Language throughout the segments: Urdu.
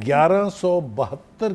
1172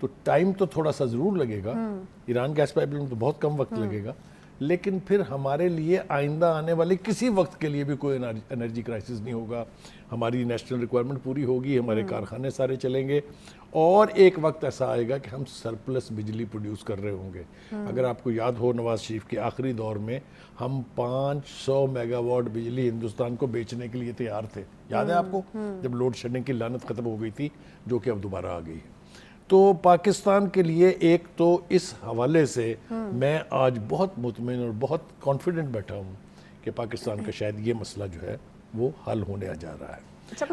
تو ٹائم تو تھوڑا سا ضرور لگے گا. ایران گیس پائپ لائن تو بہت کم وقت لگے گا, لیکن پھر ہمارے لیے آئندہ آنے والے کسی وقت کے لیے بھی کوئی انرجی کرائسس نہیں ہوگا. ہماری نیشنل ریکوائرمنٹ پوری ہوگی, ہمارے کارخانے سارے چلیں گے, اور ایک وقت ایسا آئے گا کہ ہم سرپلس بجلی پروڈیوس کر رہے ہوں گے. اگر آپ کو یاد ہو, نواز شریف کے آخری دور میں ہم 500 میگا واٹ بجلی ہندوستان کو بیچنے کے لیے تیار تھے. یاد ہے آپ کو, جب لوڈ شیڈنگ کی لعنت ختم ہو گئی تھی, جو کہ اب دوبارہ آ گئی ہے. تو پاکستان کے لیے ایک تو اس حوالے سے میں آج بہت مطمئن اور بہت کانفیڈنٹ بیٹھا ہوں کہ پاکستان کا شاید یہ مسئلہ جو ہے وہ حل ہونے جا رہا ہے.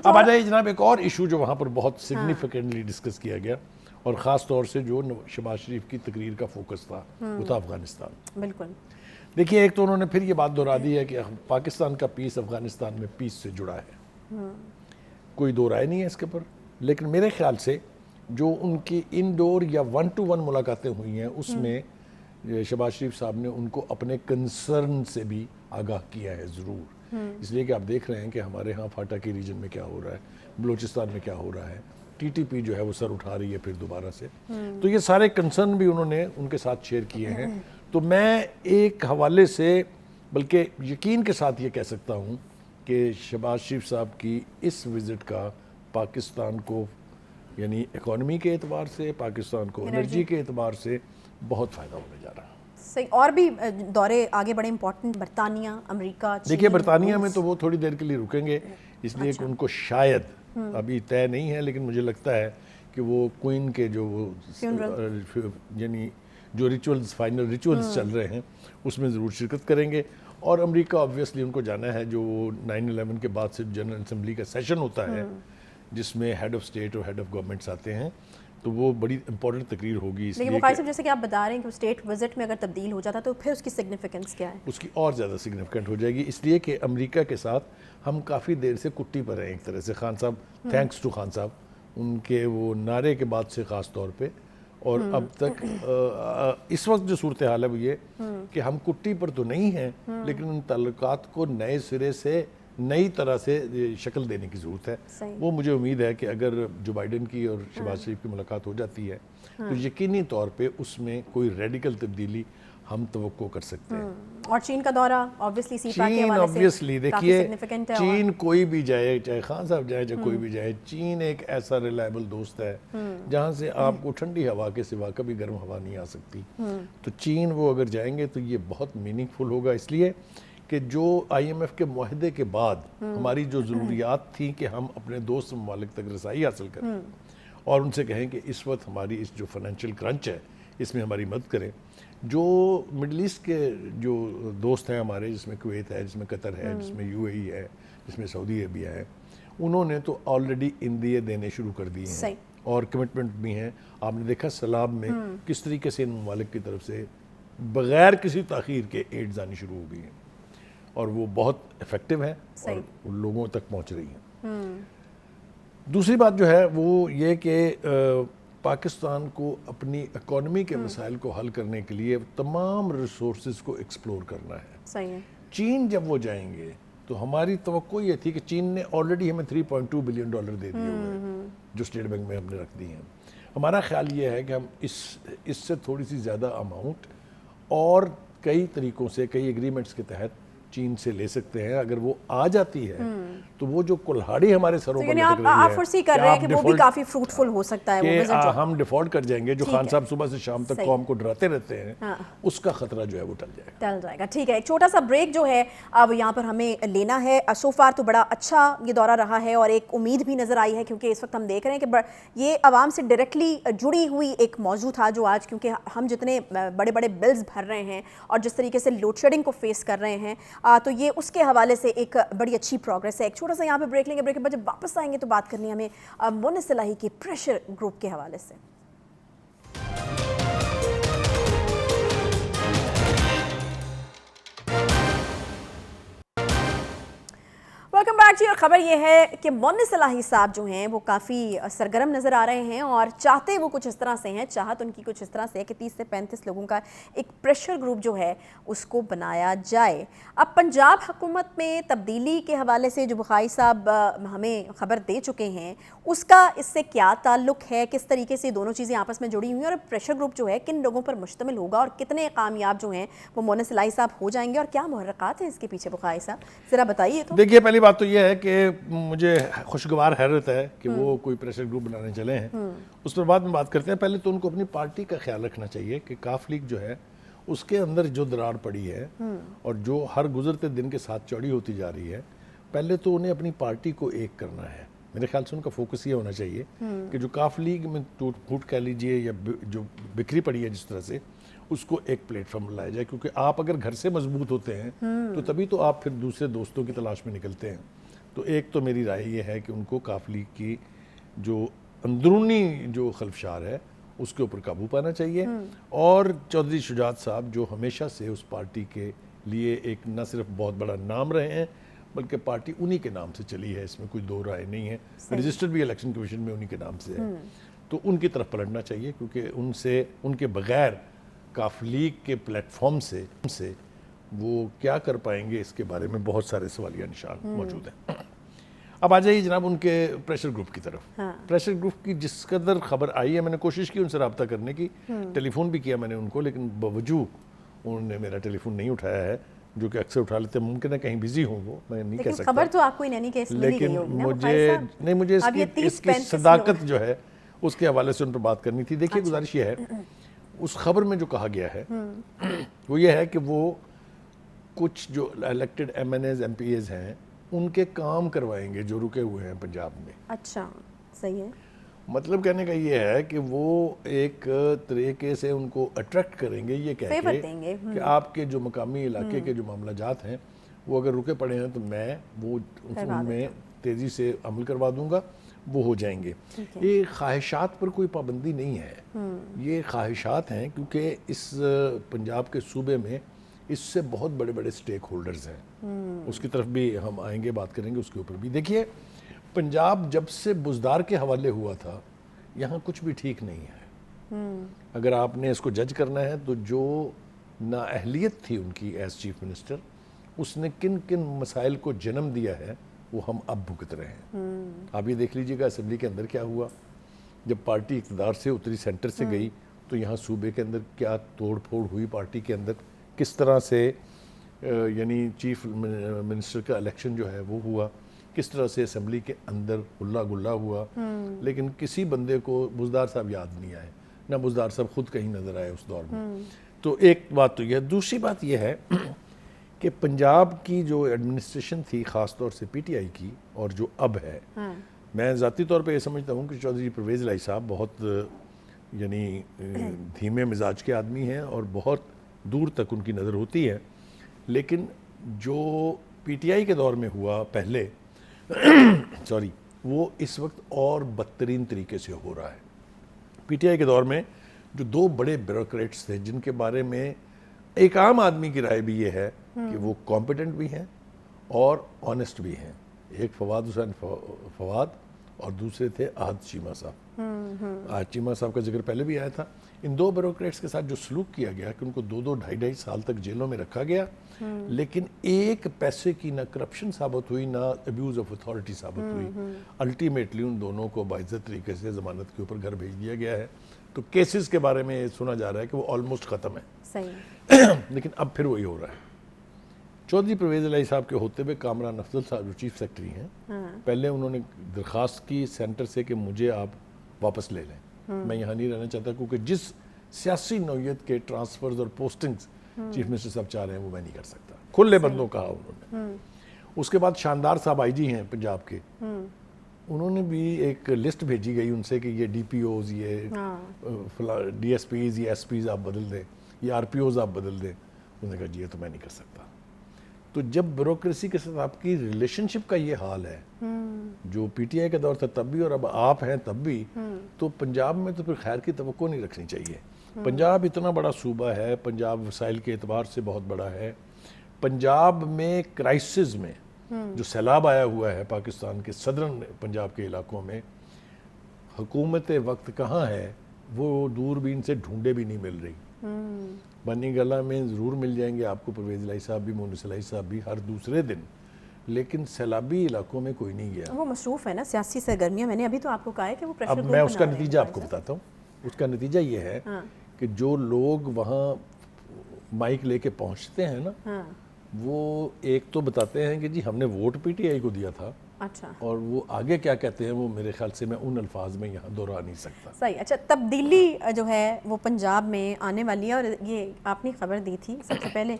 اب آ جائے جناب ایک اور ایشو جو وہاں پر بہت سگنیفیکنٹلی ڈسکس کیا گیا, اور خاص طور سے جو شہباز شریف کی تقریر کا فوکس تھا, وہ تھا افغانستان. بالکل. دیکھیے, ایک تو انہوں نے پھر یہ بات دہرا دی ہے کہ پاکستان کا پیس افغانستان میں پیس سے جڑا ہے. کوئی دو رائے نہیں ہے اس کے اوپر, لیکن میرے خیال سے جو ان کی انڈور یا 1-to-1 ملاقاتیں ہوئی ہیں, اس میں شہباز شریف صاحب نے ان کو اپنے کنسرن سے بھی آگاہ کیا ہے ضرور. اس لیے کہ آپ دیکھ رہے ہیں کہ ہمارے ہاں فاٹا کی ریجن میں کیا ہو رہا ہے, بلوچستان میں کیا ہو رہا ہے, ٹی ٹی پی جو ہے وہ سر اٹھا رہی ہے پھر دوبارہ سے. تو یہ سارے کنسرن بھی انہوں نے ان کے ساتھ شیئر کیے ہیں. تو میں ایک حوالے سے بلکہ یقین کے ساتھ یہ کہہ سکتا ہوں کہ شہباز شریف صاحب کی اس وزٹ کا پاکستان کو, یعنی اکانومی کے اعتبار سے, پاکستان کو انرجی کے اعتبار سے بہت فائدہ ہونے جا رہا ہے. صحیح. اور بھی دورے آگے بڑے امپورٹنٹ, برطانیہ, امریکہ, چین. دیکھیے, برطانیہ میں تو وہ تھوڑی دیر کے لیے رکیں گے, اس لیے کہ ان کو شاید ابھی طے نہیں ہے, لیکن مجھے لگتا ہے کہ وہ کوئن کے جو یعنی جو ریچولز, فائنل ریچولز چل رہے ہیں, اس میں ضرور شرکت کریں گے. اور امریکہ آبویسلی ان کو جانا ہے, جو 9/11 کے بعد سے جنرل اسمبلی کا سیشن ہوتا ہے, جس میں ہیڈ آف اسٹیٹ اور ہیڈ آف گورنمنٹس آتے ہیں, تو وہ بڑی امپورٹنٹ تقریر ہوگی. لیکن بخاری صاحب, جیسے کہ آپ بتا رہے ہیں کہ اسٹیٹ وزٹ میں اگر تبدیل ہو جاتا تو پھر اس کی سگنیفیکنس کیا ہے؟ اس کی اور زیادہ سگنیفیکنٹ ہو جائے گی, اس لیے کہ امریکہ کے ساتھ ہم کافی دیر سے کٹی پر ہیں ایک طرح سے. خان صاحب, تھینکس ٹو خان صاحب, ان کے وہ نعرے کے بعد سے خاص طور پہ, اور اب تک اس وقت جو صورتحال ہے وہ یہ کہ ہم کٹی پر تو نہیں ہیں, لیکن ان تعلقات کو نئے سرے سے, نئی طرح سے شکل دینے کی ضرورت ہے. وہ مجھے امید ہے کہ اگر جو بائیڈن کی اور شہباز شریف کی ملاقات ہو جاتی ہے تو یقینی طور پہ اس میں کوئی ریڈیکل تبدیلی ہم توقع کر سکتے ہیں. اور چین کا دورہ آبویسلی سی پیک کے چین حوالے سے آبویسلی, دیکھیے سگنیفیکنٹ ہے. چین کوئی بھی جائے, چاہے خان صاحب جائے, چاہے کوئی بھی جائے, چین ایک ایسا ریلائبل دوست ہے جہاں سے آپ کو ٹھنڈی ہوا کے سوا کبھی گرم ہوا نہیں آ سکتی. تو چین وہ اگر جائیں گے تو یہ بہت میننگ فل ہوگا, اس لیے کہ جو آئی ایم ایف کے معاہدے کے بعد ہماری جو ضروریات تھیں کہ ہم اپنے دوست ممالک تک رسائی حاصل کریں اور ان سے کہیں کہ اس وقت ہماری اس جو فائنینشیل کرنچ ہے اس میں ہماری مدد کریں. جو مڈل ایسٹ کے جو دوست ہیں ہمارے, جس میں کویت ہے, جس میں قطر ہے, جس میں یو اے ای ہے, جس میں سعودی عربیہ ہے, انہوں نے تو آلریڈی اندیے دینے شروع کر دیے ہیں اور کمٹمنٹ بھی ہیں. آپ نے دیکھا سیلاب میں کس طریقے سے ان ممالک کی طرف سے بغیر کسی تاخیر کے ایڈز آنی شروع ہو گئی ہیں, اور وہ بہت افیکٹو ہیں اور لوگوں تک پہنچ رہی ہیں. دوسری بات جو ہے وہ یہ کہ پاکستان کو اپنی اکانومی کے مسائل کو حل کرنے کے لیے تمام ریسورسز کو ایکسپلور کرنا ہے. صحیح ہے. چین جب وہ جائیں گے تو ہماری توقع یہ تھی کہ چین نے آلریڈی ہمیں $3.2 بلین دے دیے ہوئے ہیں جو اسٹیٹ بینک میں ہم نے رکھ دی ہیں. ہمارا خیال یہ ہے کہ ہم اس سے تھوڑی سی زیادہ اماؤنٹ اور کئی طریقوں سے, کئی ایگریمنٹس کے تحت چین سے لے سکتے ہیں. اگر وہ آ جاتی ہے تو وہ جو کلہاڑی ہمارے سروں پر لٹک رہی ہے, آپ فرضی کر رہے ہیں کہ وہ بھی کافی فروٹفل ہو سکتا ہے, کہ ہم ڈیفالٹ کر جائیں گے, جو خان صاحب صبح سے شام تک قوم کو ڈراتے رہتے ہیں, اس کا خطرہ جو ہے وہ ٹل جائے گا. ٹھیک ہے, ایک چھوٹا سا بریک جو ہے اب یہاں پر ہمیں لینا ہے. سو فار تو بڑا اچھا یہ دورہ رہا ہے اور ایک امید بھی نظر آئی ہے, کیونکہ اس وقت ہم دیکھ رہے ہیں کہ یہ عوام سے ڈائریکٹلی جڑی ہوئی ایک موضوع تھا جو آج, کیونکہ ہم جتنے بڑے بڑے بلز بھر رہے ہیں اور جس طریقے سے لوڈ شیڈنگ کو فیس کر رہے ہیں, تو یہ اس کے حوالے سے ایک بڑی اچھی پروگریس ہے. ایک چھوٹا سا یہاں پہ بریک لیں گے, بریک کے بعد جب واپس آئیں گے تو بات کرنی ہے ہمیں مونس الہی کی پریشر گروپ کے حوالے سے. ویلکم بیک سراج جی، اور خبر یہ ہے کہ مونس الہی صاحب جو ہیں وہ کافی سرگرم نظر آ رہے ہیں اور چاہتے وہ کچھ اس طرح سے ہیں، چاہت ان کی کچھ اس طرح سے ہے کہ 30 سے 35 لوگوں کا ایک پریشر گروپ جو ہے اس کو بنایا جائے۔ اب پنجاب حکومت میں تبدیلی کے حوالے سے جو بخاری صاحب ہمیں خبر دے چکے ہیں، اس کا اس سے کیا تعلق ہے، کس طریقے سے دونوں چیزیں آپس میں جڑی ہوئی ہیں، اور پریشر گروپ جو ہے کن لوگوں پر مشتمل ہوگا اور کتنے کامیاب جو ہیں وہ مونس الہی صاحب ہو جائیں گے، اور کیا محرکات ہیں اس کے پیچھے بخاری صاحب، ذرا بتائیے تو۔ دیکھیے، پہلی بات تو یہ ہے کہ مجھے خوشگوار حیرت ہے کہ وہ کوئی پریشر گروپ بنانے چلے ہیں، اس پر بعد میں بات کرتے ہیں۔ پہلے تو ان کو اپنی پارٹی کا خیال رکھنا چاہیے کہ کاف لیگ جو ہے اس کے اندر جو درار پڑی ہے اور جو ہر گزرتے دن کے ساتھ چوڑی ہوتی جا رہی ہے، پہلے تو انہیں اپنی پارٹی کو ایک کرنا ہے۔ میرے خیال سے ان کا فوکس یہ ہونا چاہیے کہ جو کاف لیگ میں ٹوٹ پھوٹ کہہ لیجئے یا جو بکھری پڑی ہے جس طرح سے، اس کو ایک پلیٹ فارم لایا جائے، کیونکہ آپ اگر گھر سے مضبوط ہوتے ہیں تو تبھی تو آپ پھر دوسرے دوستوں کی تلاش میں نکلتے ہیں۔ تو ایک تو میری رائے یہ ہے کہ ان کو کاف لیگ کی جو اندرونی جو خلفشار ہے اس کے اوپر قابو پانا چاہیے، اور چودھری شجاعت صاحب جو ہمیشہ سے اس پارٹی کے لیے ایک نہ صرف بہت بڑا نام رہے ہیں بلکہ پارٹی انہی کے نام سے چلی ہے، اس میں کوئی دو رائے نہیں ہے، رجسٹرڈ بھی الیکشن کمیشن میں انہی کے نام سے ہے، تو ان کی طرف پلٹنا چاہیے، کیونکہ ان کے بغیر کاف لیگ کے پلیٹ فارم سے وہ کیا کر پائیں گے، اس کے بارے میں بہت سارے سوالیہ نشان موجود ہیں۔ اب آ جائیے جناب ان کے پریشر گروپ کی طرف۔ پریشر گروپ کی جس قدر خبر آئی ہے، میں نے کوشش کی ان سے رابطہ کرنے کی، ٹیلی فون بھی کیا میں نے ان کو، لیکن باوجود انہوں نے میرا ٹیلی فون نہیں اٹھایا ہے، جو کہ اکثر اٹھا لیتے ہیں، ممکن ہے کہیں بزی ہوں وہ، میں نہیں کہہ سکتا، خبر تو آپ کو ان اینی کیس ملی گئی ہوگی نا بخاری صاحب؟ مجھے اس کی صداقت جو ہے اس کے حوالے سے ان پر بات کرنی تھی۔ دیکھیے، گزارش یہ ہے، اس خبر میں جو کہا گیا ہے وہ یہ ہے کہ وہ کچھ جو elected MNAs MPs ہیں ان کے کام کروائیں گے جو رکے ہوئے ہیں پنجاب میں۔ اچھا، صحیح ہے۔ مطلب کہنے کا یہ ہے کہ وہ ایک طریقے سے ان کو اٹریکٹ کریں گے، یہ کہہ کے کہ آپ کے جو مقامی علاقے کے جو معاملہ جات ہیں وہ اگر رکے پڑے ہیں تو میں وہ ان میں تیزی سے عمل کروا دوں گا، وہ ہو جائیں گے۔ یہ خواہشات پر کوئی پابندی نہیں ہے، یہ خواہشات ہیں کیونکہ اس پنجاب کے صوبے میں اس سے بہت بڑے بڑے سٹیک ہولڈرز ہیں، اس کی طرف بھی ہم آئیں گے، بات کریں گے اس کے اوپر بھی۔ دیکھیے، پنجاب جب سے بزدار کے حوالے ہوا تھا یہاں کچھ بھی ٹھیک نہیں ہے۔ اگر آپ نے اس کو جج کرنا ہے تو جو نااہلیت تھی ان کی ایز چیف منسٹر، اس نے کن کن مسائل کو جنم دیا ہے وہ ہم اب بھگت رہے ہیں۔ آپ یہ دیکھ لیجئے گا اسمبلی کے اندر کیا ہوا، جب پارٹی اقتدار سے اتری، سینٹر سے گئی، تو یہاں صوبے کے اندر کیا توڑ پھوڑ ہوئی پارٹی کے اندر، کس طرح سے یعنی چیف منسٹر کا الیکشن جو ہے وہ ہوا، کس طرح سے اسمبلی کے اندر ہلا گلا ہوا، لیکن کسی بندے کو بزدار صاحب یاد نہیں آئے، نہ بزدار صاحب خود کہیں نظر آئے اس دور میں۔ تو ایک بات تو یہ ہے۔ دوسری بات یہ ہے کہ پنجاب کی جو ایڈمنسٹریشن تھی، خاص طور سے پی ٹی آئی کی، اور جو اب ہے، میں ذاتی طور پہ یہ سمجھتا ہوں کہ چودھری پرویز الہی صاحب بہت یعنی دھیمے مزاج کے آدمی ہیں اور بہت دور تک ان کی نظر ہوتی ہے، لیکن جو پی ٹی آئی کے دور میں ہوا پہلے وہ اس وقت اور بدترین طریقے سے ہو رہا ہے۔ پی ٹی آئی کے دور میں جو دو بڑے بیوروکریٹس تھے جن کے بارے میں ایک عام آدمی کی رائے بھی یہ ہے کہ وہ کمپیٹنٹ بھی ہیں اور آنیسٹ بھی ہیں، ایک فواد حسین فواد اور دوسرے تھے احد چیمہ صاحب۔ احد چیمہ صاحب کا ذکر پہلے بھی آیا تھا۔ ان دو بیوروکریٹس کے ساتھ جو سلوک کیا گیا کہ ان کو 2-2 ڈھائی سال تک جیلوں میں رکھا گیا، لیکن ایک پیسے کی نہ کرپشن ثابت ہوئی، نہ ابیوز آف اتھارٹی ثابت ہوئی، الٹیمیٹلی ان دونوں کو باعزت طریقے سے ضمانت کے اوپر گھر بھیج دیا گیا ہے۔ تو کیسز کے بارے میں سنا جا رہا ہے کہ وہ آلموسٹ ختم ہے، لیکن اب پھر وہی ہو رہا ہے۔ چودھری پرویز الہی صاحب کے ہوتے ہوئے کامران افضل صاحب جو چیف سیکرٹری ہیں، پہلے انہوں نے درخواست کی سینٹر سے کہ مجھے آپ واپس لے لیں، میں یہاں نہیں رہنا چاہتا، کیونکہ جس سیاسی نوعیت کے ٹرانسفرز اور پوسٹنگز چیف منسٹر صاحب چاہ رہے ہیں وہ میں نہیں کر سکتا، کھلے بندوں کہا انہوں نے۔ اس کے بعد شاندار صاحب آئی جی ہیں پنجاب کے، انہوں نے بھی ایک لسٹ بھیجی گئی ان سے کہ یہ ڈی پی اوز، یہ ڈی ایس پیز، یہ ایس پیز آپ بدل دیں، یہ آر پی اوز آپ بدل دیں۔ انہوں نے کہا جی یہ تو میں نہیں کر سکتا۔ تو جب بیوروکریسی کے ساتھ آپ کی ریلیشن شپ کا یہ حال ہے، جو پی ٹی آئی کا دور تھا تب بھی اور اب آپ ہیں تب بھی، تو پنجاب میں تو پھر خیر کی توقع نہیں رکھنی چاہیے۔ پنجاب اتنا بڑا صوبہ ہے، پنجاب وسائل کے اعتبار سے بہت بڑا ہے، پنجاب میں کرائسس میں جو سیلاب آیا ہوا ہے پاکستان کے صدرن پنجاب کے علاقوں میں، حکومت وقت کہاں ہے وہ دوربین سے ڈھونڈے بھی نہیں مل رہی. بنی گلہ میں ضرور مل جائیں گے آپ کو پرویز الہی صاحب بھی، مونس الہی صاحب بھی ہر دوسرے دن، لیکن سیلابی علاقوں میں کوئی نہیں گیا. وہ مصروف ہے نا سیاسی سرگرمیاں. میں نے ابھی تو آپ کو کہا ہے کہ وہ پریشر اب گروپ میں اس کا بنا رہے ہیں. نتیجہ آپ کو بتاتا ہوں. اس کا نتیجہ یہ ہے کہ جو لوگ وہاں مائک لے کے پہنچتے ہیں نا، وہ ایک تو بتاتے ہیں کہ جی ہم نے ووٹ پی ٹی آئی کو دیا تھا، اچھا، اور وہ آگے کیا کہتے ہیں وہ میرے خیال سے میں ان الفاظ میں یہاں دہرا نہیں سکتا. صحیح. اچھا، تبدیلی جو ہے وہ پنجاب میں آنے والی ہے، اور یہ آپ نے خبر دی تھی سب سے پہلے.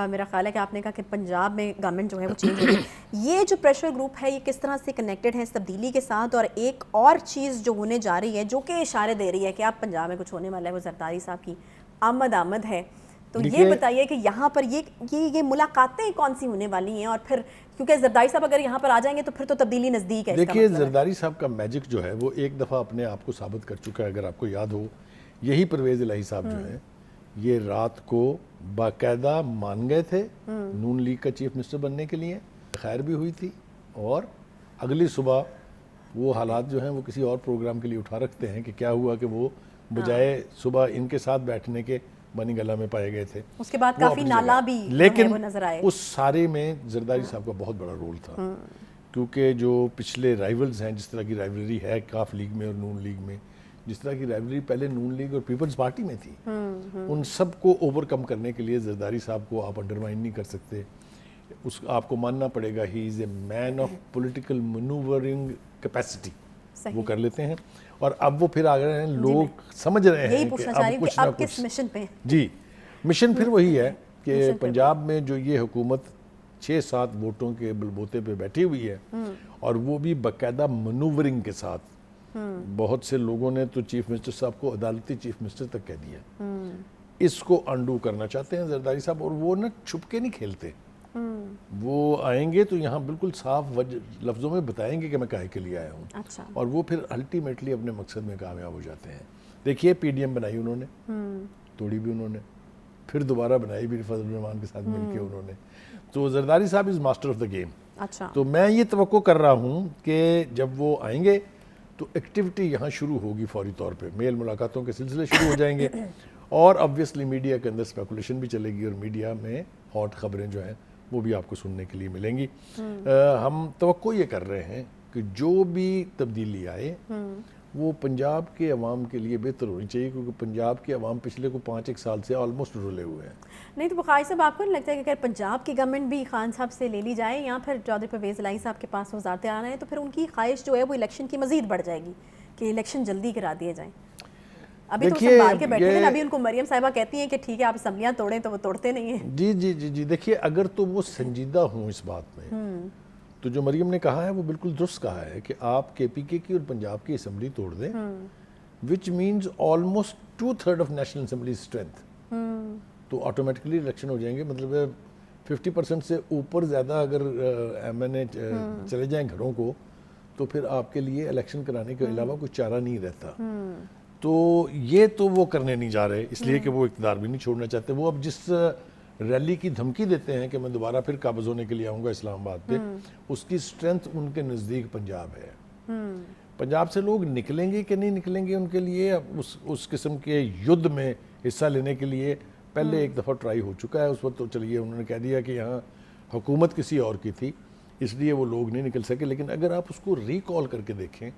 میرا خیال ہے کہ آپ نے کہا کہ پنجاب میں گورنمنٹ جو ہے وہ چینج ہوگی. یہ جو پریشر گروپ ہے یہ کس طرح سے کنیکٹڈ ہے اس تبدیلی کے ساتھ؟ اور ایک اور چیز جو ہونے جا رہی ہے جو کہ اشارے دے رہی ہے کہ اب پنجاب میں کچھ ہونے والا ہے، وہ زرداری صاحب کی آمد ہے. تو یہ بتائیے کہ یہاں پر یہ ملاقاتیں کون سی ہونے والی ہیں، اور پھر کیونکہ زرداری صاحب اگر یہاں پر آ جائیں گے تو پھر تو تبدیلی نزدیک ہے. دیکھیے زرداری صاحب کا میجک جو ہے وہ ایک دفعہ اپنے آپ کو ثابت کر چکا ہے. اگر آپ کو یاد ہو، یہی پرویز الہی صاحب جو ہیں یہ رات کو باقاعدہ مان گئے تھے نون لیگ کا چیف منسٹر بننے کے لیے، خیر بھی ہوئی تھی، اور اگلی صبح وہ حالات جو ہیں وہ کسی اور پروگرام کے لیے اٹھا رکھتے ہیں کہ کیا ہوا کہ وہ بجائے صبح ان کے ساتھ بیٹھنے کے بنی گلہ میں پائے گئے تھے. اس کے بعد کافی نالا بھی لیکن وہ نظر آئے. اس سارے میں زرداری صاحب کا بہت بڑا رول تھا، کیونکہ جو پچھلے رائیولز ہیں، جس طرح کی رائیولری ہے کاف لیگ میں اور نون لیگ میں، جس طرح کی رائیولری پہلے نون لیگ اور پیپلز پارٹی میں تھی، ان سب کو اوور کم کرنے کے لیے زرداری صاحب کو آپ انڈرمائن نہیں کر سکتے. اس آپ کو ماننا پڑے گا ہی از اے مین آف پولیٹیکل مینوورنگ کیپیسٹی. وہ کر لیتے ہیں، اور اب وہ پھر آ گئے ہیں. لوگ سمجھ رہے ہیں کہ اب کچھ نہ کچھ مشن پہ. جی مشن پھر وہی ہے کہ پنجاب میں جو یہ حکومت 6-7 ووٹوں کے بلبوتے پہ بیٹھی ہوئی ہے، اور وہ بھی باقاعدہ منورنگ کے ساتھ. بہت سے لوگوں نے تو چیف منسٹر صاحب کو عدالتی چیف منسٹر تک کہہ دیا. اس کو انڈو کرنا چاہتے ہیں زرداری صاحب، اور وہ نہ چھپ کے نہیں کھیلتے. وہ آئیں گے تو یہاں بالکل صاف لفظوں میں بتائیں گے کہ میں کاہے کے لیے آیا ہوں، اور وہ پھر الٹیمیٹلی اپنے مقصد میں کامیاب ہو جاتے ہیں. دیکھیے پی ڈی ایم بنائی انہوں نے، توڑی بھی انہوں نے، پھر دوبارہ بنائی بھی فضل الرحمان کے ساتھ مل کے انہوں نے. تو زرداری صاحب از ماسٹر آف دا گیم. تو میں یہ توقع کر رہا ہوں کہ جب وہ آئیں گے تو ایکٹیویٹی یہاں شروع ہوگی فوری طور پہ. میل ملاقاتوں کے سلسلے شروع ہو جائیں گے، اور obviously میڈیا کے اندر اسپیکولیشن بھی چلے گی، اور میڈیا میں ہاٹ خبریں جو ہیں وہ بھی آپ کو سننے کے لیے ملیں گی. ہم توقع یہ کر رہے ہیں کہ جو بھی تبدیلی آئے وہ پنجاب کے عوام کے لیے بہتر ہونی چاہیے، کیونکہ پنجاب کے عوام پچھلے کو 5-1 سال سے آلموسٹ رولے ہوئے ہیں. نہیں تو بخاری صاحب، آپ کو نہیں لگتا ہے کہ اگر پنجاب کی گورنمنٹ بھی خان صاحب سے لے لی جائے، یا پھر چودھری پرویز الہی صاحب کے پاس وزارت آ رہے ہیں، تو پھر ان کی خواہش جو ہے وہ الیکشن کی مزید بڑھ جائے گی کہ الیکشن جلدی کرا دیے جائیں؟ ابھی تو سنبھال کے بیٹھے ہیں. ابھی ان کو مریم صاحبہ کہتی ہیں کہ ٹھیک ہے آپ اسمبلیاں توڑیں، تو وہ توڑتے نہیں ہیں. جی جی جی جی دیکھیے اگر تو وہ سنجیدہ ہوں اس بات میں، تو جو مریم نے کہا ہے وہ بالکل درست کہا ہے کہ آپ کے پی کے کی اور پنجاب کی اسمبلی توڑ دیں، which means almost 2/3 of national assembly strength. تو آٹومیٹکلی الیکشن ہو جائیں گے. مطلب 50% سے اوپر زیادہ اگر ایم این اے چلے جائیں گھروں کو، تو پھر آپ کے لیے الیکشن کرانے کے علاوہ کوئی چارہ نہیں رہتا. تو یہ تو وہ کرنے نہیں جا رہے، اس لیے کہ وہ اقتدار بھی نہیں چھوڑنا چاہتے. وہ اب جس ریلی کی دھمکی دیتے ہیں کہ میں دوبارہ پھر قابض ہونے کے لیے آؤں گا اسلام آباد پہ، اس کی اسٹرینتھ ان کے نزدیک پنجاب ہے. پنجاب سے لوگ نکلیں گے کہ نہیں نکلیں گے، ان کے لیے اس قسم کے ید میں حصہ لینے کے لیے پہلے ایک دفعہ ٹرائی ہو چکا ہے. اس وقت تو چلیے انہوں نے کہہ دیا کہ یہاں حکومت کسی اور کی تھی، اس لیے وہ لوگ نہیں نکل سکے. لیکن اگر آپ اس کو ریکال کر کے دیکھیں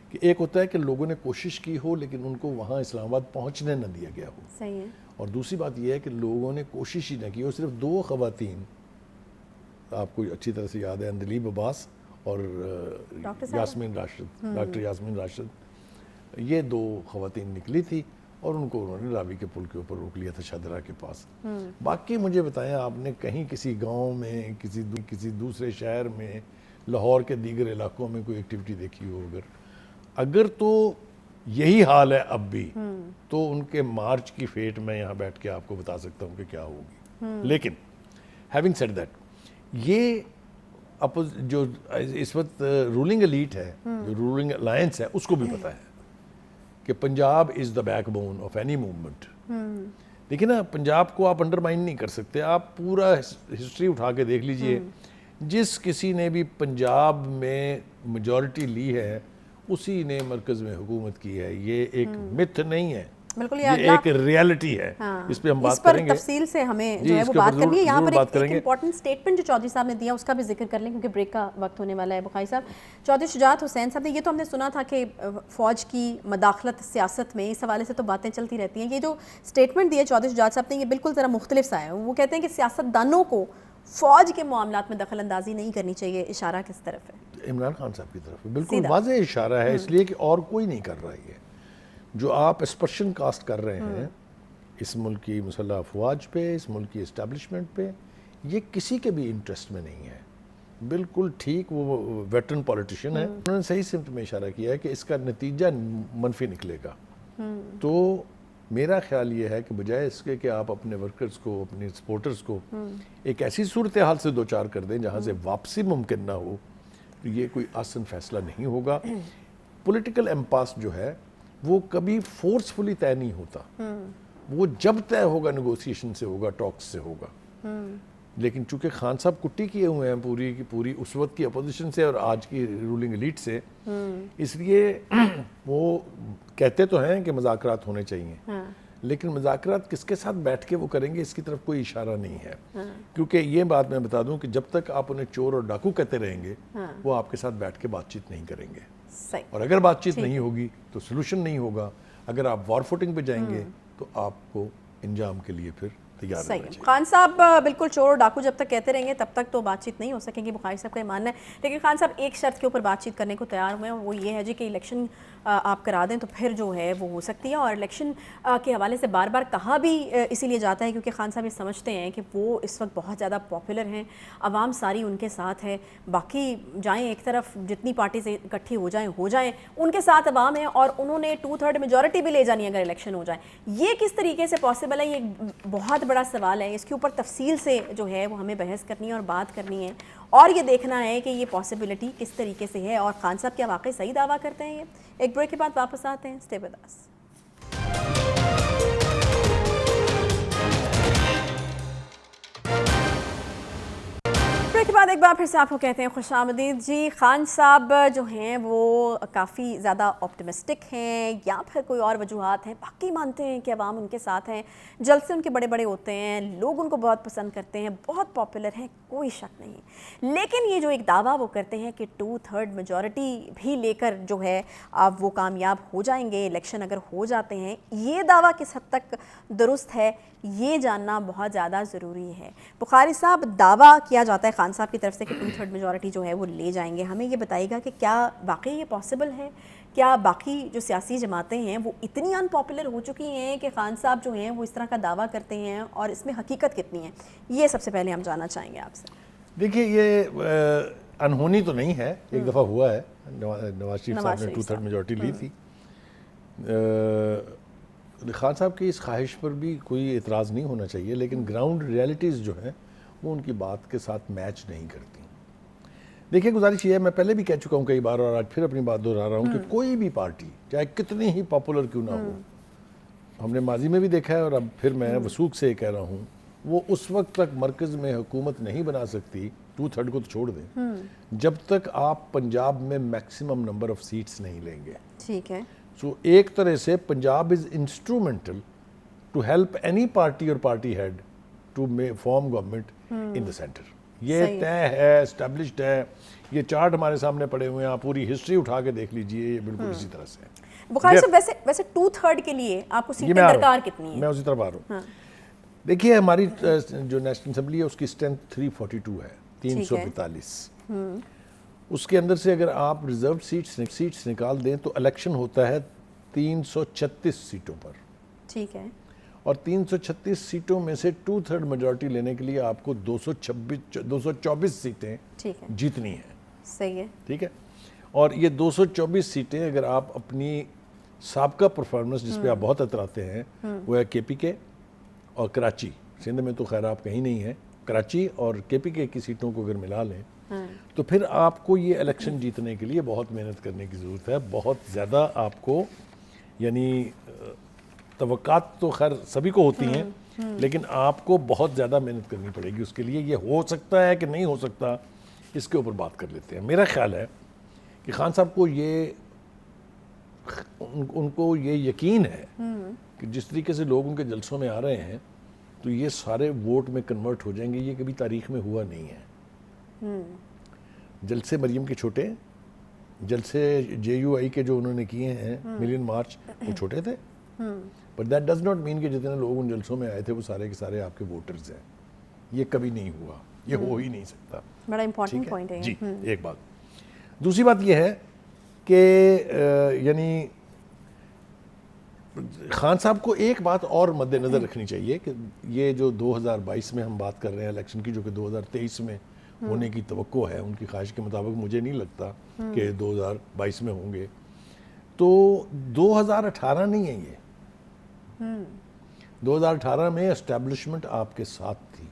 کہ ایک ہوتا ہے کہ لوگوں نے کوشش کی ہو لیکن ان کو وہاں اسلام آباد پہنچنے نہ دیا گیا ہو، صحیح ہے. اور دوسری بات یہ ہے کہ لوگوں نے کوشش ہی نہ کی. اور صرف 2 خواتین، آپ کو اچھی طرح سے یاد ہے، اندلیب عباس اور یاسمین راشد، ڈاکٹر یاسمین راشد، یہ 2 خواتین نکلی تھی، اور ان کو انہوں نے راوی کے پل کے اوپر روک لیا تھا شاہدرہ کے پاس. باقی مجھے بتائیں آپ نے کہیں کسی گاؤں میں، کسی دوسرے شہر میں، لاہور کے دیگر علاقوں میں کوئی ایکٹیویٹی دیکھی ہو؟ اگر تو یہی حال ہے اب بھی، تو ان کے مارچ کی فیٹ میں یہاں بیٹھ کے آپ کو بتا سکتا ہوں کہ کیا ہوگی. لیکن ہیونگ سیڈ دیٹ، یہ جو اس وقت رولنگ ایلیٹ ہے، جو رولنگ الائنس ہے، اس کو بھی پتا ہے کہ Punjab is the backbone of any movement. دیکھیں نا، پنجاب کو آپ انڈرمائن نہیں کر سکتے. آپ پورا ہسٹری اٹھا کے دیکھ لیجئے، جس کسی نے بھی پنجاب میں میجورٹی لی ہے اسی نے مرکز میں حکومت کی ہے. یہ ایک متھ نہیں ہے, بالکل یہ ایک ریالٹی ہے. اس پہ ہم بات کریں گے, تفصیل سے ہمیں جو ہے وہ بات کرنی ہے. یہاں پر ایک امپورٹنٹ سٹیٹمنٹ جو چودھری صاحب نے دیا اس کا بھی ذکر کر لیں کیونکہ بریک کا وقت ہونے والا ہے. بخاری صاحب, چودھری شجاعت حسین صاحب نے, یہ تو ہم نے سنا تھا کہ فوج کی مداخلت سیاست میں, اس حوالے سے تو باتیں چلتی رہتی ہیں. یہ جو سٹیٹمنٹ دیا چودھری شجاعت صاحب نے یہ بالکل ذرا مختلف سا ہے. وہ کہتے ہیں کہ سیاست دانوں کو فوج کے معاملات میں دخل اندازی نہیں کرنی چاہیے. اشارہ کس طرف ہے؟ عمران خان صاحب کی طرف. بالکل واضح اشارہ ہے, اس لیے کہ اور کوئی نہیں کر رہا ہے. جو آپ اسپرشن کاسٹ کر رہے ہیں اس ملک کی مسلح افواج پہ, اس ملک کی اسٹیبلشمنٹ پہ, یہ کسی کے بھی انٹرسٹ میں نہیں ہے. بالکل ٹھیک, وہ ویٹرن پولیٹیشین ہے, انہوں نے صحیح سمت میں اشارہ کیا ہے کہ اس کا نتیجہ منفی نکلے گا. تو میرا خیال یہ ہے کہ بجائے اس کے کہ آپ اپنے ورکرز کو, اپنے سپورٹرز کو ایک ایسی صورتحال سے دوچار کر دیں جہاں سے واپسی ممکن نہ ہو, تو یہ کوئی آسان فیصلہ نہیں ہوگا. پولیٹیکل امپاس جو ہے وہ کبھی فورسفلی طے نہیں ہوتا, وہ جب طے ہوگا نیگوسیشن سے ہوگا, ٹاکس سے ہوگا. لیکن چونکہ خان صاحب کٹی کیے ہوئے ہیں پوری کی پوری اس وقت کی اپوزیشن سے اور آج کی رولنگ ایلیٹ سے, اس لیے وہ کہتے تو ہیں کہ مذاکرات ہونے چاہیے, لیکن مذاکرات کس کے ساتھ بیٹھ کے وہ کریں گے اس کی طرف کوئی اشارہ نہیں ہے. کیونکہ یہ بات میں بتا دوں کہ جب تک آپ انہیں چور اور ڈاکو کہتے رہیں گے وہ آپ کے ساتھ بیٹھ کے بات چیت نہیں کریں گے. اور اگر بات چیت نہیں ہوگی تو سلوشن نہیں ہوگا. اگر آپ وار فوٹنگ پہ جائیں گے تو آپ کو انجام کے لیے پھر تیار رہنا چاہیے. خان صاحب بالکل چور اور ڈاکو جب تک کہتے رہیں گے تب تک تو بات چیت نہیں ہو سکے گی, بخاری صاحب کا یہ ماننا ہے. لیکن خان صاحب ایک شرط کے اوپر بات چیت کرنے کو تیار ہوئے ہیں, وہ یہ ہے جی کہ الیکشن آپ کرا دیں تو پھر جو ہے وہ ہو سکتی ہے. اور الیکشن کے حوالے سے بار بار کہا بھی اسی لیے جاتا ہے کیونکہ خان صاحب یہ سمجھتے ہیں کہ وہ اس وقت بہت زیادہ پاپولر ہیں, عوام ساری ان کے ساتھ ہے. باقی جائیں ایک طرف, جتنی پارٹی سے اکٹھی ہو جائیں ان کے ساتھ عوام ہے, اور انہوں نے 2/3 میجورٹی بھی لے جانی اگر الیکشن ہو جائے. یہ کس طریقے سے پاسبل ہے, یہ بہت بڑا سوال ہے. اس کے اوپر تفصیل سے جو ہے وہ ہمیں بحث کرنی ہے اور بات کرنی ہے, اور یہ دیکھنا ہے کہ یہ پاسبلٹی کس طریقے سے ہے, اور خان صاحب کیا واقعی صحیح دعویٰ کرتے ہیں. یہ ایک بریک کے بعد واپس آتے ہیں. Stay with us. کے بعد ایک بار پھر سے آپ کو کہتے ہیں خوش آمدید. جی, خان صاحب جو ہیں وہ کافی زیادہ آپٹمسٹک ہیں یا پھر کوئی اور وجوہات ہیں؟ باقی مانتے ہیں کہ عوام ان کے ساتھ ہیں, جلسے ان کے بڑے بڑے ہوتے ہیں, لوگ ان کو بہت پسند کرتے ہیں, بہت پاپولر ہیں, کوئی شک نہیں. لیکن یہ جو ایک دعویٰ وہ کرتے ہیں کہ 2/3 میجورٹی بھی لے کر جو ہے اب وہ کامیاب ہو جائیں گے الیکشن اگر ہو جاتے ہیں, یہ دعویٰ کس حد تک درست ہے یہ جاننا بہت زیادہ ضروری ہے. بخاری صاحب, دعویٰ کیا جاتا ہے خان صاحب کی طرف سے کہ 2/3 میجورٹی جو ہے وہ لے جائیں گے. ہمیں یہ بتائیے گا کہ کیا واقعی یہ پاسبل ہے؟ کیا باقی جو سیاسی جماعتیں ہیں وہ اتنی ان پاپولر ہو چکی ہیں کہ خان صاحب جو ہیں وہ اس طرح کا دعویٰ کرتے ہیں, اور اس میں حقیقت کتنی ہے؟ یہ سب سے پہلے ہم جاننا چاہیں گے آپ سے. دیکھیے, یہ انہونی تو نہیں ہے, ایک دفعہ ہوا ہے, نواز شریف صاحب نے 2/3 میجورٹی لی تھی. خان صاحب کی اس خواہش پر بھی کوئی اعتراض نہیں ہونا چاہیے, لیکن گراؤنڈ ریالٹیز جو ہیں وہ ان کی بات کے ساتھ میچ نہیں کرتی. دیکھیے, گزارش یہ ہے, میں پہلے بھی کہہ چکا ہوں کئی بار اور آج پھر اپنی بات دہرا رہا ہوں کہ کوئی بھی پارٹی چاہے کتنی ہی پاپولر کیوں نہ ہو, ہم نے ماضی میں بھی دیکھا ہے اور اب پھر میں وثوق سے یہ کہہ رہا ہوں, وہ اس وقت تک مرکز میں حکومت نہیں بنا سکتی, 2/3 کو تو چھوڑ دیں, جب تک آپ پنجاب میں میکسیمم نمبر آف سیٹس نہیں لیں گے. ٹھیک ہے. سو ایک طرح سے Punjab is instrumental to help any party اور party had to form government in the centre. یہ طے ہے, اسٹیبلشڈ ہے, یہ چارٹ ہمارے سامنے پڑے ہوئے ہیں, آپ پوری ہسٹری اٹھا کے دیکھ لیجئے, یہ بالکل اسی طرح سے ہے. بخاری صاحب, ویسے 2/3 کے لیے آپ کو سیٹیں درکار کتنی ہیں؟ میں اسی طرف آ رہا ہوں. دیکھیے, ہماری جو نیشنل اسمبلی ہے اس کی اسٹرینتھ 342 ہے, 342. اس کے اندر سے اگر آپ ریزرو سیٹس نکال دیں تو الیکشن ہوتا ہے 336 سیٹوں پر. ٹھیک ہے. اور 336 سیٹوں میں سے 2/3 میجورٹی لینے کے لیے آپ کو 224 سیٹیں جیتنی ہیں. صحیح ہے. ٹھیک ہے. اور یہ 224 سیٹیں اگر آپ اپنی سابقہ پرفارمنس جس پہ آپ بہت اتراتے ہیں وہ ہے KPK اور کراچی. سندھ میں تو خیر آپ کہیں نہیں ہیں, کراچی اور KPK کی سیٹوں کو اگر ملا لیں تو پھر آپ کو یہ الیکشن جیتنے کے لیے بہت محنت کرنے کی ضرورت ہے. بہت زیادہ آپ کو, یعنی توقعات تو خیر سبھی کو ہوتی ہیں, لیکن آپ کو بہت زیادہ محنت کرنی پڑے گی اس کے لیے. یہ ہو سکتا ہے کہ نہیں ہو سکتا, اس کے اوپر بات کر لیتے ہیں. میرا خیال ہے کہ خان صاحب کو ان کو یہ یقین ہے کہ جس طریقے سے لوگ ان کے جلسوں میں آ رہے ہیں تو یہ سارے ووٹ میں کنورٹ ہو جائیں گے. یہ کبھی تاریخ میں ہوا نہیں ہے. جلسے مریم کے چھوٹے، جلسے جے یو آئی کے جو انہوں نے کیے ہیں ملین مارچ، وہ چھوٹے تھے. But that does not mean کہ جتنے لوگ ان جلسوں میں آئے تھے وہ سارے کے سارے آپ کے ووٹرز ہیں. یہ کبھی نہیں ہوا، یہ ہو ہی نہیں سکتا. بڑا امپورٹنٹ پوائنٹ ہے جی. ایک بات. دوسری بات یہ ہے کہ یعنی خان صاحب کو ایک بات اور مد نظر رکھنی چاہیے کہ یہ جو 2022 میں ہم بات کر رہے ہیں الیکشن کی، جو کہ 2023 میں ہونے کی توقع ہے، ان کی خواہش کے مطابق مجھے نہیں لگتا کہ 2022 میں ہوں گے. تو 2018 نہیں ہے یہ. 2018 میں اسٹیبلشمنٹ آپ کے ساتھ تھی،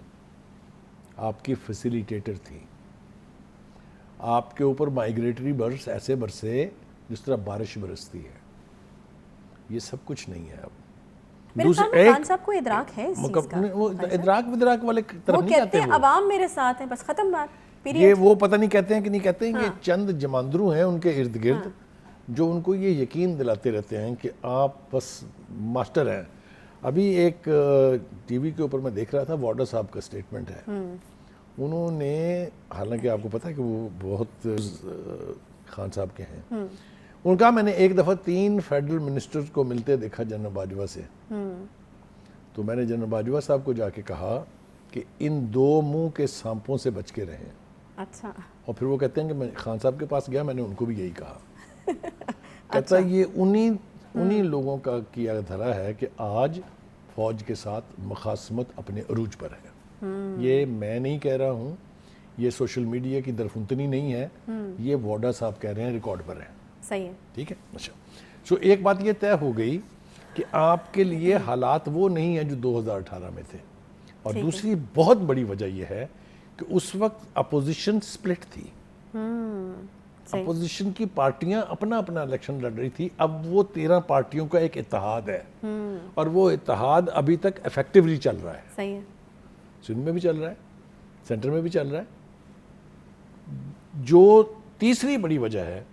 آپ کی فیسیلیٹیٹر تھی. آپ کے اوپر مائیگریٹری برڈز ایسے برسے جس طرح بارش برستی ہے. یہ سب کچھ نہیں ہے. اب میرے سامنے خان صاحب کو ادراک ہے اس چیز کا. وہ ادراک والے طرف وہ نہیں کہتے جاتے. ہیں عوام میرے ساتھ ہیں، بس ختم بات. یہ وہ پتہ نہیں کہتے ہیں کہ نہیں کہتے ہیں. یہ چند جماندرو ہیں ان کے ارد گرد جو ان کو یہ یقین دلاتے رہتے ہیں کہ آپ بس ماسٹر ہیں. ابھی ایک ٹی وی کے اوپر میں دیکھ رہا تھا، وارڈر صاحب کا سٹیٹمنٹ ہے. انہوں نے، حالانکہ آپ کو پتہ ہے کہ وہ بہت خان صاحب کے ہیں، ان کا میں نے ایک دفعہ 3 فیڈرل منسٹرز کو ملتے دیکھا جنرل باجوہ سے. تو میں نے جنرل باجوہ صاحب کو جا کے کہا کہ ان 2 منہ کے سانپوں سے بچ کے رہیں. اچھا. اور پھر وہ کہتے ہیں کہ میں خان صاحب کے پاس گیا، میں نے ان کو بھی یہی کہا. کہتا یہ انہی لوگوں کا کیا دھرا ہے کہ آج فوج کے ساتھ مخاصمت اپنے عروج پر ہے. یہ میں نہیں کہہ رہا ہوں، یہ سوشل میڈیا کی درفنتنی نہیں ہے، یہ وارڈا صاحب کہہ رہے ہیں، ریکارڈ پر ہے. صحیح ہے. ٹھیک ہے. اچھا. سو ایک بات یہ طے ہو گئی کہ آپ کے لیے حالات وہ نہیں ہیں جو 2018 میں تھے. اور دوسری بہت بڑی وجہ یہ ہے کہ اس وقت اپوزیشن سپلٹ تھی. اپوزیشن کی پارٹیاں اپنا اپنا الیکشن لڑ رہی تھی. اب وہ 13 پارٹیوں کا ایک اتحاد ہے، اور وہ اتحاد ابھی تک ایفیکٹولی چل رہا ہے. صحیح ہے. سندھ میں بھی چل رہا ہے، سینٹر میں بھی چل رہا ہے. جو تیسری بڑی وجہ ہے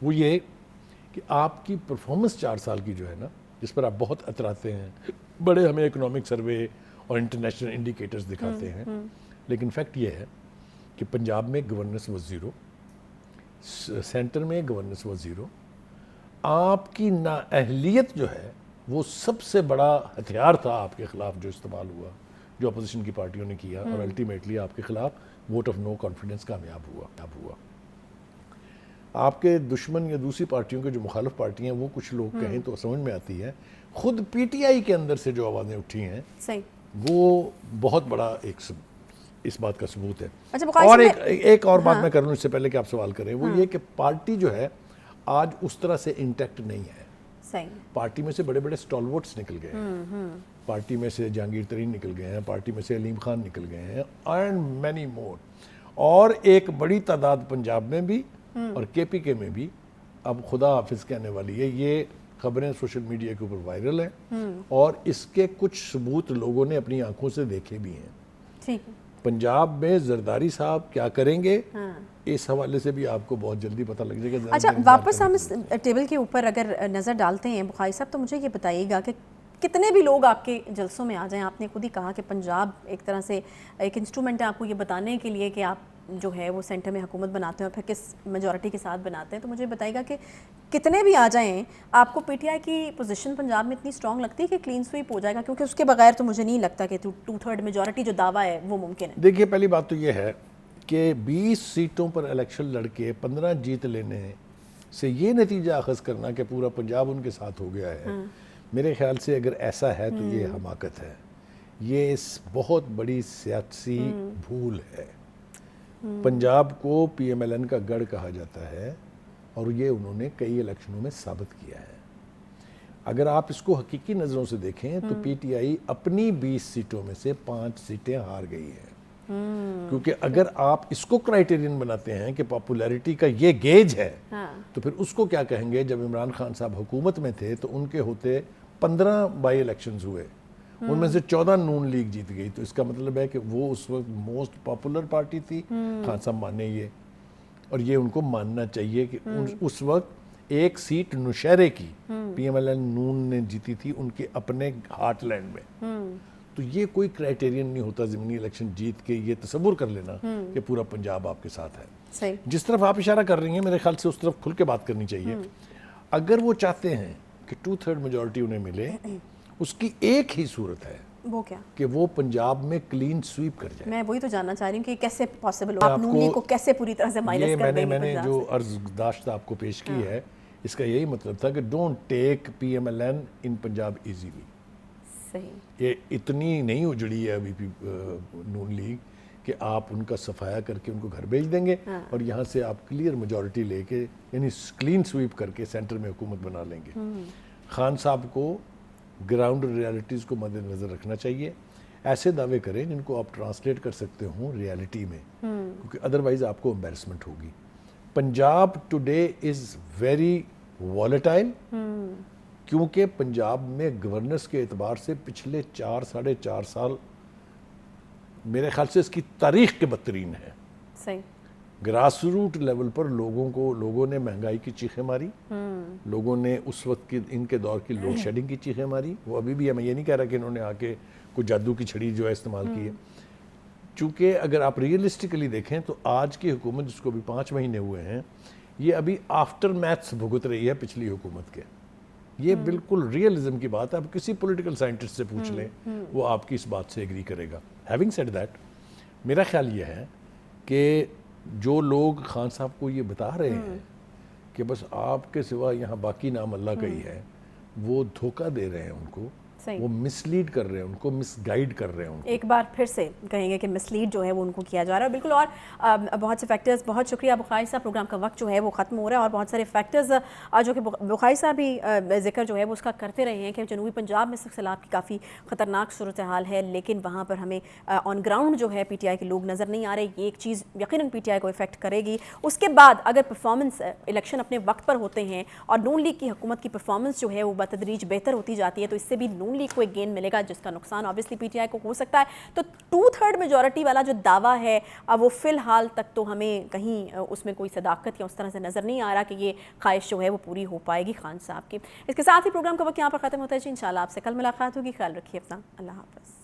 وہ یہ کہ آپ کی پرفارمنس 4 سال کی جو ہے نا، جس پر آپ بہت اتراتے ہیں، بڑے ہمیں اکنامک سروے اور انٹرنیشنل انڈیکیٹرز دکھاتے ہیں، لیکن فیکٹ یہ ہے کہ پنجاب میں گورننس واز زیرو، سینٹر میں گورننس واز زیرو. آپ کی نااہلیت جو ہے وہ سب سے بڑا ہتھیار تھا آپ کے خلاف جو استعمال ہوا، جو اپوزیشن کی پارٹیوں نے کیا، اور الٹیمیٹلی آپ کے خلاف ووٹ آف نو کانفیڈنس کامیاب ہوا. آپ کے دشمن یا دوسری پارٹیوں کے جو مخالف پارٹی ہیں، وہ کچھ لوگ کہیں تو سمجھ میں آتی ہے. خود پی ٹی آئی کے اندر سے جو آوازیں اٹھی ہیں، وہ بہت بڑا ایک اس بات کا ثبوت ہے. اور ایک اور بات میں کروں اس سے پہلے کہ آپ سوال کریں، وہ یہ کہ پارٹی جو ہے آج اس طرح سے انٹیکٹ نہیں ہے. پارٹی میں سے بڑے بڑے اسٹالورٹس نکل گئے ہیں. پارٹی میں سے جہانگیر ترین نکل گئے ہیں، پارٹی میں سے علیم خان نکل گئے ہیں، اینڈ مینی مور. اور ایک بڑی تعداد پنجاب میں بھی اور کے پی کے میں بھی اب خدا حافظ کہنے والی ہے. یہ خبریں سوشل میڈیا کے اوپر وائرل ہیں، اور اس کے کچھ ثبوت لوگوں نے اپنی آنکھوں سے دیکھے بھی ہیں. پنجاب میں زرداری صاحب کیا کریں گے، اس حوالے سے بھی آپ کو بہت جلدی پتہ لگ جائے گا. اچھا، واپس ہم اس ٹیبل کے اوپر اگر نظر ڈالتے ہیں بخاری صاحب، تو مجھے یہ بتائیے گا کہ کتنے بھی لوگ آپ کے جلسوں میں آ جائیں. آپ نے خود ہی کہا کہ پنجاب ایک طرح سے ایک انسٹرومنٹ ہے آپ کو یہ بتانے کے لیے کہ آپ جو ہے وہ سینٹر میں حکومت بناتے ہیں اور پھر کس میجورٹی کے ساتھ بناتے ہیں. تو مجھے بتائیے گا کہ کتنے بھی آ جائیں، آپ کو پی ٹی آئی کی پوزیشن پنجاب میں اتنی اسٹرانگ لگتی ہے کہ کلین سویپ ہو جائے گا؟ کیونکہ اس کے بغیر تو مجھے نہیں لگتا کہ 2/3 میجورٹی جو دعویٰ ہے وہ ممکن ہے. دیکھیے، پہلی بات تو یہ ہے کہ 20 سیٹوں پر الیکشن لڑ کے 15 جیت لینے سے یہ نتیجہ اخذ کرنا کہ پورا پنجاب ان کے ساتھ ہو گیا ہے، میرے خیال سے اگر ایسا ہے تو یہ حماقت ہے. یہ بہت بڑی سیاسی بھول ہے. پنجاب کو پی ایم ایل این کا گڑھ کہا جاتا ہے، اور یہ انہوں نے کئی الیکشنوں میں ثابت کیا ہے. اگر آپ اس کو حقیقی نظروں سے دیکھیں تو پی ٹی آئی اپنی 20 سیٹوں میں سے 5 سیٹیں ہار گئی ہے. کیونکہ اگر آپ اس کو کرائیٹیرین بناتے ہیں کہ پاپولیرٹی کا یہ گیج ہے، تو پھر اس کو کیا کہیں گے؟ جب عمران خان صاحب حکومت میں تھے تو ان کے ہوتے 15 بائی الیکشنز ہوئے، ان میں سے 14 نون لیگ جیت گئی. تو اس کا مطلب ہے کہ وہ اس وقت موسٹ پاپولر پارٹی تھی. خان صاحب مانے یہ, اور یہ ان کو ماننا چاہیے کہ اس وقت ایک سیٹ نوشہرے کی پی ایم ایل این نون نے جیتی تھی ان کے اپنے ہارٹ لینڈ میں. تو یہ کوئی کرائٹیرین نہیں ہوتا ضمنی الیکشن جیت کے یہ تصور کر لینا کہ پورا پنجاب آپ کے ساتھ ہے. صحیح. جس طرف آپ اشارہ کر رہی ہیں میرے خیال سے اس طرف کھل کے بات کرنی چاہیے. اگر وہ چاہتے ہیں کہ 2/3 میجورٹی انہیں ملے, اس کی ایک ہی صورت ہے, وہ کیا کہ وہ پنجاب میں کلین سویپ کر جائے. میں وہی تو جاننا چاہ رہی ہوں کہ کیسے پاسبل ہو, آپ نون لیگ کو کیسے پوری طرح سے مائنس کر دیں گے. میں نے جو عرض داشت آپ کو پیش کی ہے اس کا یہی مطلب تھا کہ don't take PMLN in Punjab easily. صحیح. یہ اتنی نہیں اجڑی ہے ابھی نون لیگ کہ آپ ان کا صفایا کر کے ان کو گھر بھیج دیں گے اور یہاں سے آپ کلیئر میجورٹی لے کے یعنی کلین سویپ کر کے سینٹر میں حکومت بنا لیں گے. خان صاحب کو گراؤنڈ ریالٹیز کو مد نظر رکھنا چاہیے. ایسے دعوے کریں جن کو آپ ٹرانسلیٹ کر سکتے ہوں ریالٹی میں, کیونکہ ادروائز آپ کو امبیرسمنٹ ہوگی. Punjab today is very volatile, کیونکہ پنجاب میں گورننس کے اعتبار سے پچھلے 4-4.5 سال میرے خیال سے اس کی تاریخ کے بدترین ہے. صحیح. گراس روٹ لیول پر لوگوں نے مہنگائی کی چیخیں ماری, لوگوں نے اس وقت کی ان کے دور کی لوڈ شیڈنگ کی چیخیں ماری. وہ ابھی بھی ہے, میں یہ نہیں کہہ رہا کہ انہوں نے آ کے کوئی جادو کی چھڑی جو ہے استعمال کی ہے. چونکہ اگر آپ ریئلسٹکلی دیکھیں تو آج کی حکومت جس کو بھی 5 مہینے ہوئے ہیں, یہ ابھی آفٹر میتھس بھگت رہی ہے پچھلی حکومت کے. یہ بالکل ریئلزم کی بات ہے. آپ کسی پولیٹیکل سائنٹسٹ سے پوچھ لیں, وہ آپ کی اس بات سے ایگری کرے گا. ہیونگ سیڈ دیٹ, میرا خیال یہ ہے کہ جو لوگ خان صاحب کو یہ بتا رہے ہیں کہ بس آپ کے سوا یہاں باقی نام اللہ کا ہی ہے, وہ دھوکہ دے رہے ہیں ان کو, وہ مس لیڈ کر رہے ہیں ان کو, مس گائیڈ کر رہے ہیں ان کو. ایک بار پھر سے کہیں گے کہ مس لیڈ جو ہے وہ ان کو کیا جا رہا ہے. بالکل. اور بہت سے فیکٹرز, بہت شکریہ بخاری صاحب. پروگرام کا وقت جو ہے وہ ختم ہو رہا ہے اور بہت سارے فیکٹرز جو کہ بخاری صاحب بھی ذکر جو ہے وہ اس کا کرتے رہے ہیں کہ جنوبی پنجاب میں سیلاب کی کافی خطرناک صورتحال ہے, لیکن وہاں پر ہمیں آن گراؤنڈ جو ہے پی ٹی آئی کے لوگ نظر نہیں آ رہے. یہ ایک چیز یقیناً پی ٹی آئی کو افیکٹ کرے گی. اس کے بعد اگر پرفارمنس الیکشن اپنے وقت پر ہوتے ہیں اور نون لیگ کی حکومت کی پرفارمنس جو ہے وہ بتدریج بہتر ہوتی جاتی ہے, تو اس سے بھی نون لیگ کو ایک گین ملے گا, جس کا نقصان obviously پی ٹی آئی کو ہو سکتا ہے. تو 2/3 میجورٹی والا جو دعویٰ ہے وہ فی الحال تک تو ہمیں کہیں اس میں کوئی صداقت یا اس طرح سے نظر نہیں آ رہا کہ یہ خواہش جو ہے وہ پوری ہو پائے گی خان صاحب کی. اس کے ساتھ ہی پروگرام کا وقت یہاں پر ختم ہوتا ہے جی. انشاءاللہ آپ سے کل ملاقات ہوگی. خیال رکھیے اپنا. اللہ حافظ.